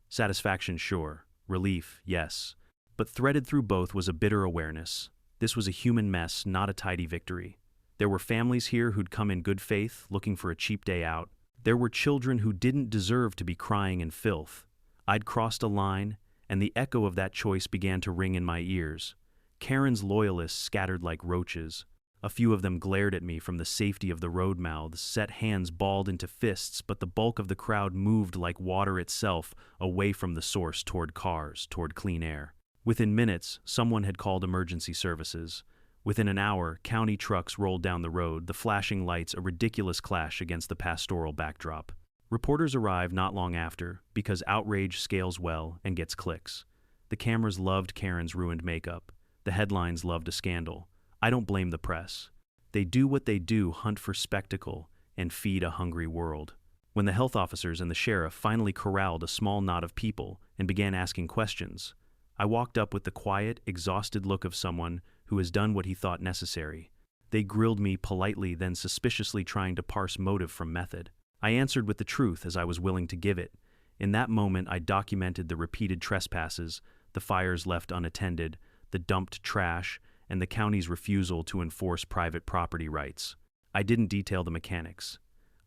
Satisfaction, sure. Relief, yes. But threaded through both was a bitter awareness. This was a human mess, not a tidy victory. There were families here who'd come in good faith, looking for a cheap day out. There were children who didn't deserve to be crying in filth. I'd crossed a line, and the echo of that choice began to ring in my ears. Karen's loyalists scattered like roaches. A few of them glared at me from the safety of the road mouths, set hands balled into fists, but the bulk of the crowd moved like water itself, away from the source toward cars, toward clean air. Within minutes, someone had called emergency services. Within an hour, county trucks rolled down the road, the flashing lights a ridiculous clash against the pastoral backdrop. Reporters arrived not long after, because outrage scales well and gets clicks. The cameras loved Karen's ruined makeup. The headlines loved a scandal. I don't blame the press. They do what they do, hunt for spectacle, and feed a hungry world. When the health officers and the sheriff finally corralled a small knot of people and began asking questions, I walked up with the quiet, exhausted look of someone who has done what he thought necessary. They grilled me politely, then suspiciously trying to parse motive from method. I answered with the truth as I was willing to give it. In that moment, I documented the repeated trespasses, the fires left unattended, the dumped trash, and the county's refusal to enforce private property rights. I didn't detail the mechanics.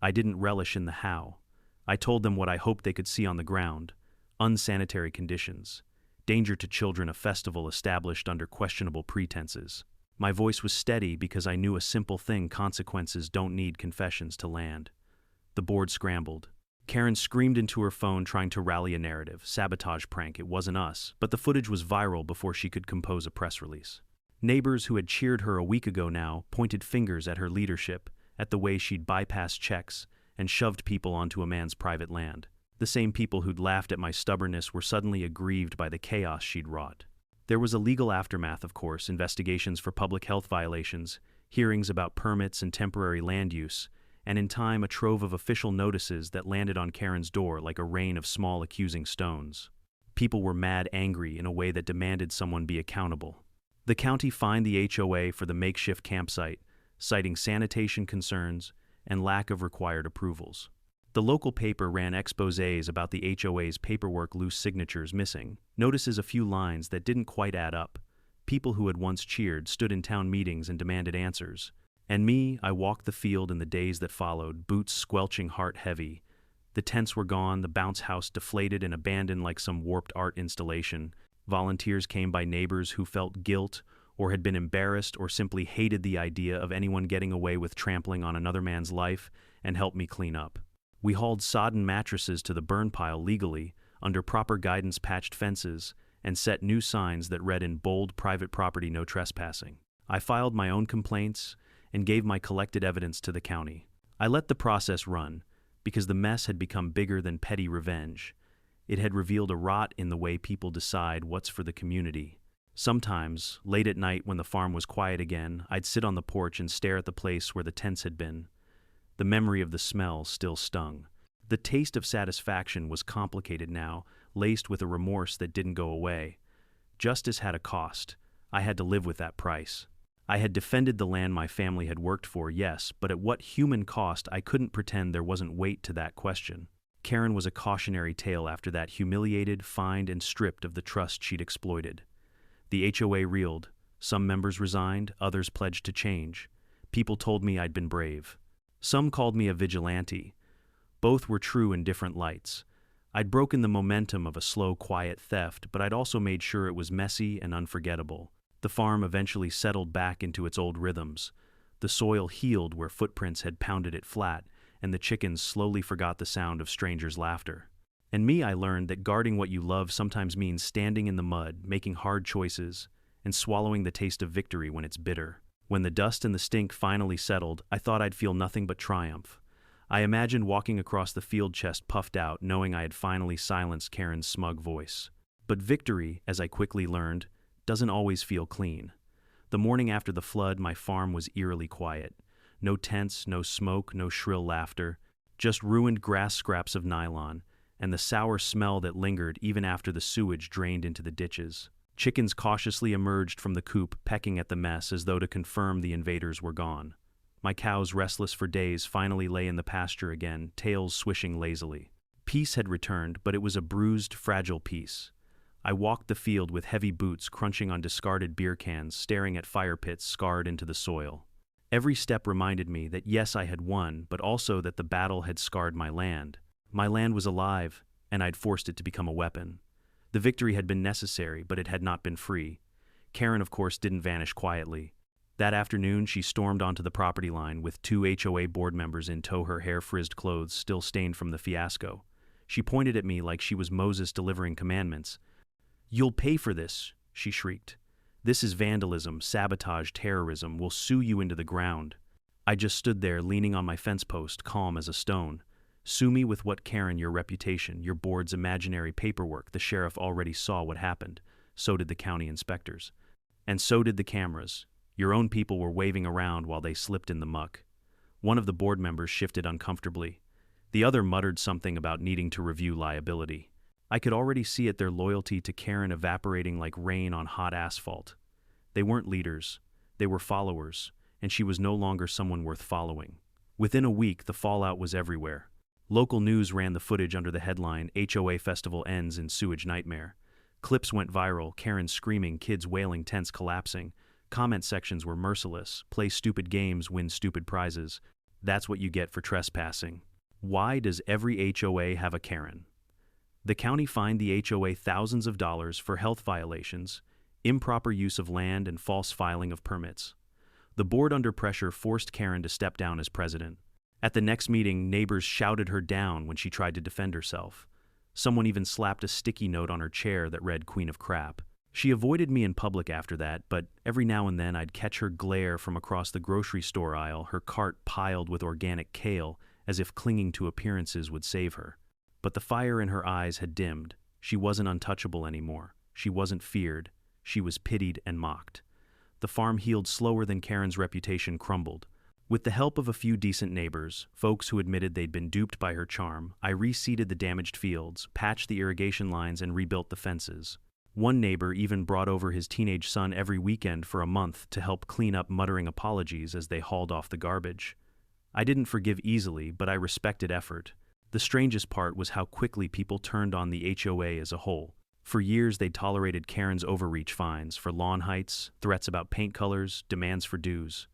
I didn't relish in the how. I told them what I hoped they could see on the ground: unsanitary conditions, danger to children, a festival established under questionable pretenses. My voice was steady because I knew a simple thing: consequences don't need confessions to land. The board scrambled. Karen screamed into her phone, trying to rally a narrative. Sabotage prank, it wasn't us. But the footage was viral before she could compose a press release. Neighbors who had cheered her a week ago now pointed fingers at her leadership, at the way she'd bypassed checks and shoved people onto a man's private land. The same people who'd laughed at my stubbornness were suddenly aggrieved by the chaos she'd wrought. There was a legal aftermath, of course: investigations for public health violations, hearings about permits and temporary land use, and in time a trove of official notices that landed on Karen's door like a rain of small accusing stones. People were mad angry in a way that demanded someone be accountable. The county fined the HOA for the makeshift campsite, citing sanitation concerns and lack of required approvals. The local paper ran exposés about the HOA's paperwork, loose signatures missing, notices a few lines that didn't quite add up. People who had once cheered stood in town meetings and demanded answers. And me, I walked the field in the days that followed, boots squelching, heart heavy. The tents were gone, the bounce house deflated and abandoned like some warped art installation. Volunteers came by neighbors who felt guilt or had been embarrassed or simply hated the idea of anyone getting away with trampling on another man's life, and helped me clean up. We hauled sodden mattresses to the burn pile legally, under proper guidance, patched fences, and set new signs that read in bold, "Private property, no trespassing." I filed my own complaints and gave my collected evidence to the county. I let the process run, because the mess had become bigger than petty revenge. It had revealed a rot in the way people decide what's for the community. Sometimes, late at night when the farm was quiet again, I'd sit on the porch and stare at the place where the tents had been. The memory of the smell still stung. The taste of satisfaction was complicated now, laced with a remorse that didn't go away. Justice had a cost. I had to live with that price. I had defended the land my family had worked for, yes, but at what human cost? I couldn't pretend there wasn't weight to that question. Karen was a cautionary tale after that, humiliated, fined, and stripped of the trust she'd exploited. The HOA reeled. Some members resigned, others pledged to change. People told me I'd been brave. Some called me a vigilante. Both were true in different lights. I'd broken the momentum of a slow, quiet theft, but I'd also made sure it was messy and unforgettable. The farm eventually settled back into its old rhythms. The soil healed where footprints had pounded it flat, and the chickens slowly forgot the sound of strangers' laughter. And me, I learned that guarding what you love sometimes means standing in the mud, making hard choices, and swallowing the taste of victory when it's bitter. When the dust and the stink finally settled, I thought I'd feel nothing but triumph. I imagined walking across the field chest puffed out, knowing I had finally silenced Karen's smug voice. But victory, as I quickly learned, doesn't always feel clean. The morning after the flood, my farm was eerily quiet. No tents, no smoke, no shrill laughter, just ruined grass scraps of nylon, and the sour smell that lingered even after the sewage drained into the ditches. Chickens cautiously emerged from the coop, pecking at the mess as though to confirm the invaders were gone. My cows, restless for days, finally lay in the pasture again, tails swishing lazily. Peace had returned, but it was a bruised, fragile peace. I walked the field with heavy boots crunching on discarded beer cans, staring at fire pits scarred into the soil. Every step reminded me that yes, I had won, but also that the battle had scarred my land. My land was alive, and I'd forced it to become a weapon. The victory had been necessary, but it had not been free. Karen, of course, didn't vanish quietly. That afternoon, she stormed onto the property line with 2 HOA board members in tow, her hair-frizzed clothes still stained from the fiasco. She pointed at me like she was Moses delivering commandments. "You'll pay for this," she shrieked. "This is vandalism, sabotage, terrorism. We'll sue you into the ground." I just stood there, leaning on my fence post, calm as a stone. Sue me with what, Karen? Your reputation, your board's imaginary paperwork. The sheriff already saw what happened. So did the county inspectors. And so did the cameras. Your own people were waving around while they slipped in the muck. One of the board members shifted uncomfortably. The other muttered something about needing to review liability. I could already see it, their loyalty to Karen evaporating like rain on hot asphalt. They weren't leaders. They were followers, and she was no longer someone worth following. Within a week, the fallout was everywhere. Local news ran the footage under the headline, "HOA Festival Ends in Sewage Nightmare." Clips went viral, Karen screaming, kids wailing, tents collapsing. Comment sections were merciless. Play stupid games, win stupid prizes. That's what you get for trespassing. Why does every HOA have a Karen? The county fined the HOA thousands of dollars for health violations, improper use of land, and false filing of permits. The board, under pressure, forced Karen to step down as president. At the next meeting, neighbors shouted her down when she tried to defend herself. Someone even slapped a sticky note on her chair that read "Queen of Crap." She avoided me in public after that, but every now and then I'd catch her glare from across the grocery store aisle, her cart piled with organic kale, as if clinging to appearances would save her. But the fire in her eyes had dimmed. She wasn't untouchable anymore. She wasn't feared. She was pitied and mocked. The farm healed slower than Karen's reputation crumbled. With the help of a few decent neighbors, folks who admitted they'd been duped by her charm, I reseeded the damaged fields, patched the irrigation lines, and rebuilt the fences. One neighbor even brought over his teenage son every weekend for a month to help clean up, muttering apologies as they hauled off the garbage. I didn't forgive easily, but I respected effort. The strangest part was how quickly people turned on the HOA as a whole. For years, they'd tolerated Karen's overreach fines for lawn heights, threats about paint colors, demands for dues.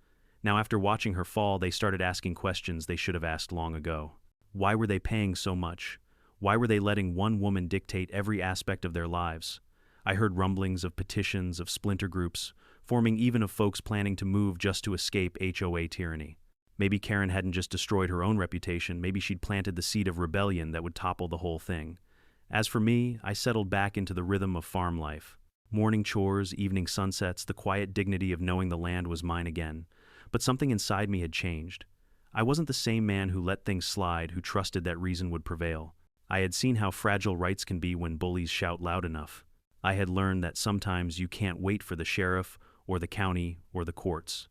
Now, after watching her fall, they started asking questions they should have asked long ago. Why were they paying so much? Why were they letting one woman dictate every aspect of their lives? I heard rumblings of petitions, of splinter groups, forming even of folks planning to move just to escape HOA tyranny. Maybe Karen hadn't just destroyed her own reputation, maybe she'd planted the seed of rebellion that would topple the whole thing. As for me, I settled back into the rhythm of farm life. Morning chores, evening sunsets, the quiet dignity of knowing the land was mine again. But something inside me had changed. I wasn't the same man who let things slide, who trusted that reason would prevail. I had seen how fragile rights can be when bullies shout loud enough. I had learned that sometimes you can't wait for the sheriff or the county or the courts.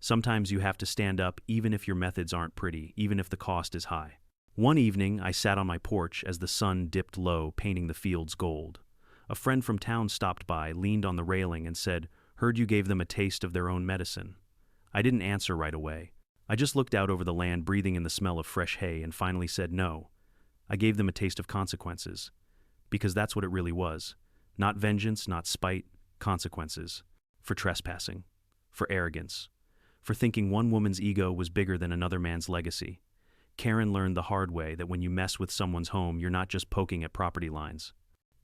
Sometimes you have to stand up even if your methods aren't pretty, even if the cost is high. One evening, I sat on my porch as the sun dipped low, painting the fields gold. A friend from town stopped by, leaned on the railing, and said, "Heard you gave them a taste of their own medicine." I didn't answer right away. I just looked out over the land, breathing in the smell of fresh hay, and finally said no. I gave them a taste of consequences. Because that's what it really was. Not vengeance, not spite, consequences. For trespassing. For arrogance. For thinking one woman's ego was bigger than another man's legacy. Karen learned the hard way that when you mess with someone's home, you're not just poking at property lines.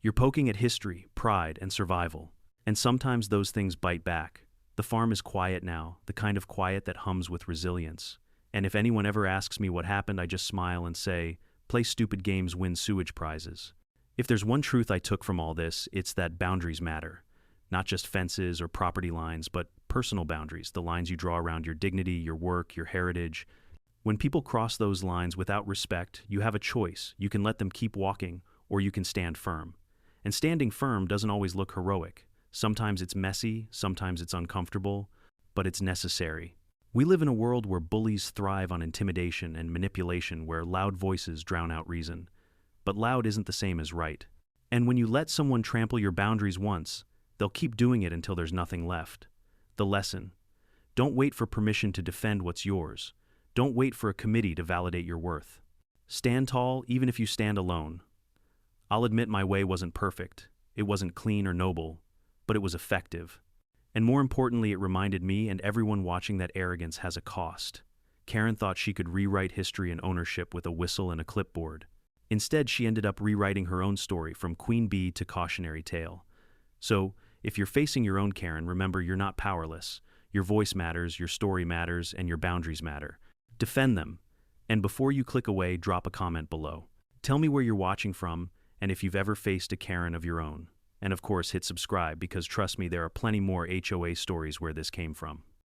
You're poking at history, pride, and survival. And sometimes those things bite back. The farm is quiet now, the kind of quiet that hums with resilience. And if anyone ever asks me what happened, I just smile and say, play stupid games, win sewage prizes. If there's one truth I took from all this, it's that boundaries matter. Not just fences or property lines, but personal boundaries, the lines you draw around your dignity, your work, your heritage. When people cross those lines without respect, you have a choice. You can let them keep walking, or you can stand firm. And standing firm doesn't always look heroic. Sometimes it's messy, sometimes it's uncomfortable, but it's necessary. We live in a world where bullies thrive on intimidation and manipulation, where loud voices drown out reason. But loud isn't the same as right. And when you let someone trample your boundaries once, they'll keep doing it until there's nothing left. The lesson: don't wait for permission to defend what's yours. Don't wait for a committee to validate your worth. Stand tall, even if you stand alone. I'll admit my way wasn't perfect. It wasn't clean or noble, but it was effective. And more importantly, it reminded me and everyone watching that arrogance has a cost. Karen thought she could rewrite history and ownership with a whistle and a clipboard. Instead, she ended up rewriting her own story from queen bee to cautionary tale. So, if you're facing your own Karen, remember you're not powerless. Your voice matters, your story matters, and your boundaries matter. Defend them. And before you click away, drop a comment below. Tell me where you're watching from, and if you've ever faced a Karen of your own. And of course, hit subscribe, because trust me, there are plenty more HOA stories where this came from.